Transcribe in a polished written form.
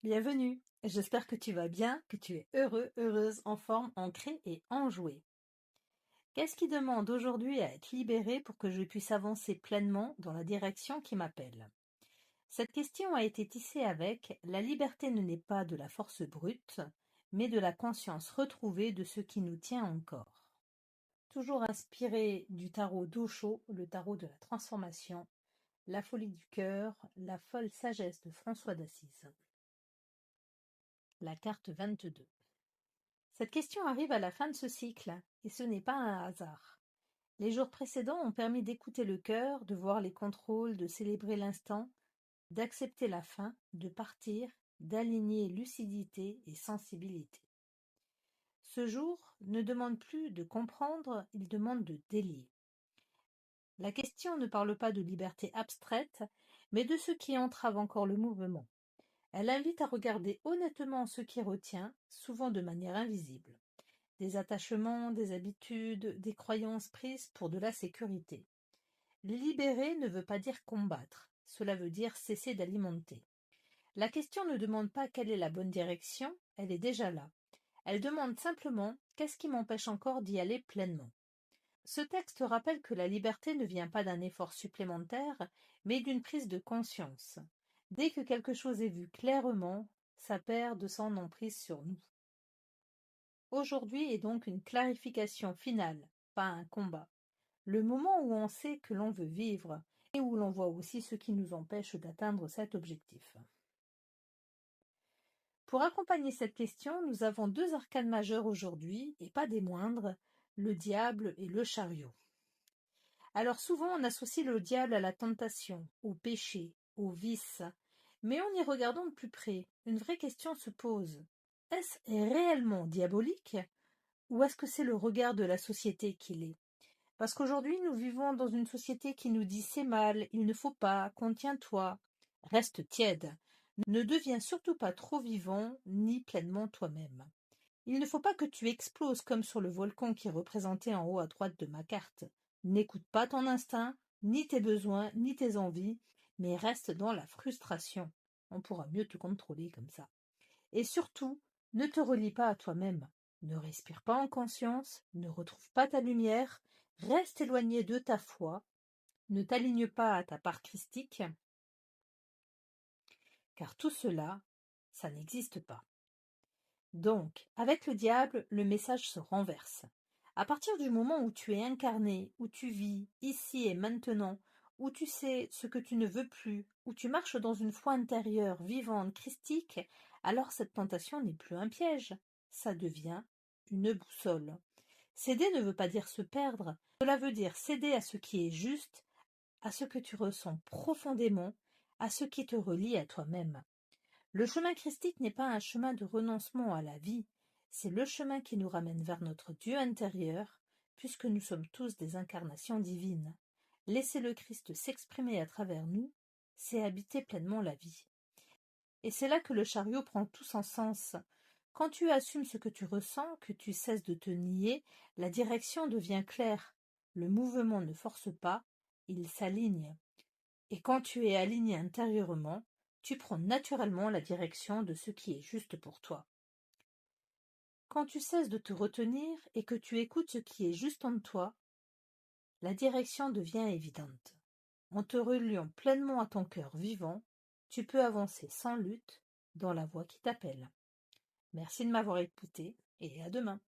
Bienvenue. J'espère que tu vas bien, que tu es heureux, heureuse, en forme, ancrée et enjouée. Qu'est-ce qui demande aujourd'hui à être libéré pour que je puisse avancer pleinement dans la direction qui m'appelle? Cette question a été tissée avec la liberté ne naît pas de la force brute, mais de la conscience retrouvée de ce qui nous tient encore. Toujours inspiré du tarot d'Osho, le tarot de la transformation, la folie du cœur, la folle sagesse de François d'Assise. La carte 22. Cette question arrive à la fin de ce cycle, et ce n'est pas un hasard. Les jours précédents ont permis d'écouter le cœur, de voir les contrôles, de célébrer l'instant, d'accepter la fin, de partir, d'aligner lucidité et sensibilité. Ce jour ne demande plus de comprendre, il demande de délier. La question ne parle pas de liberté abstraite, mais de ce qui entrave encore le mouvement. Elle invite à regarder honnêtement ce qui retient, souvent de manière invisible. Des attachements, des habitudes, des croyances prises pour de la sécurité. Libérer ne veut pas dire combattre, cela veut dire cesser d'alimenter. La question ne demande pas quelle est la bonne direction, elle est déjà là. Elle demande simplement qu'est-ce qui m'empêche encore d'y aller pleinement. Ce texte rappelle que la liberté ne vient pas d'un effort supplémentaire, mais d'une prise de conscience. Dès que quelque chose est vu clairement, ça perd de son emprise sur nous. Aujourd'hui est donc une clarification finale, pas un combat. Le moment où on sait que l'on veut vivre et où l'on voit aussi ce qui nous empêche d'atteindre cet objectif. Pour accompagner cette question, nous avons deux arcanes majeures aujourd'hui, et pas des moindres, le diable et le chariot. Alors souvent on associe le diable à la tentation, au péché, au vice, mais en y regardant de plus près, une vraie question se pose. Est-ce réellement diabolique? Ou est-ce que c'est le regard de la société qui l'est? Parce qu'aujourd'hui, nous vivons dans une société qui nous dit c'est mal, il ne faut pas, contiens-toi, reste tiède, ne deviens surtout pas trop vivant, ni pleinement toi-même. Il ne faut pas que tu exploses comme sur le volcan qui est représenté en haut à droite de ma carte. N'écoute pas ton instinct, ni tes besoins, ni tes envies, mais reste dans la frustration. On pourra mieux te contrôler comme ça. Et surtout, ne te relie pas à toi-même. Ne respire pas en conscience, ne retrouve pas ta lumière, reste éloigné de ta foi, ne t'aligne pas à ta part christique, car tout cela, ça n'existe pas. Donc, avec le diable, le message se renverse. À partir du moment où tu es incarné, où tu vis, ici et maintenant, où tu sais ce que tu ne veux plus, où tu marches dans une foi intérieure, vivante, christique, alors cette tentation n'est plus un piège, ça devient une boussole. Céder ne veut pas dire se perdre, cela veut dire céder à ce qui est juste, à ce que tu ressens profondément, à ce qui te relie à toi-même. Le chemin christique n'est pas un chemin de renoncement à la vie, c'est le chemin qui nous ramène vers notre Dieu intérieur, puisque nous sommes tous des incarnations divines. Laisser le Christ s'exprimer à travers nous, c'est habiter pleinement la vie. Et c'est là que le chariot prend tout son sens. Quand tu assumes ce que tu ressens, que tu cesses de te nier, la direction devient claire. Le mouvement ne force pas, il s'aligne. Et quand tu es aligné intérieurement, tu prends naturellement la direction de ce qui est juste pour toi. Quand tu cesses de te retenir et que tu écoutes ce qui est juste en toi, la direction devient évidente. En te reliant pleinement à ton cœur vivant, tu peux avancer sans lutte dans la voie qui t'appelle. Merci de m'avoir écouté et à demain.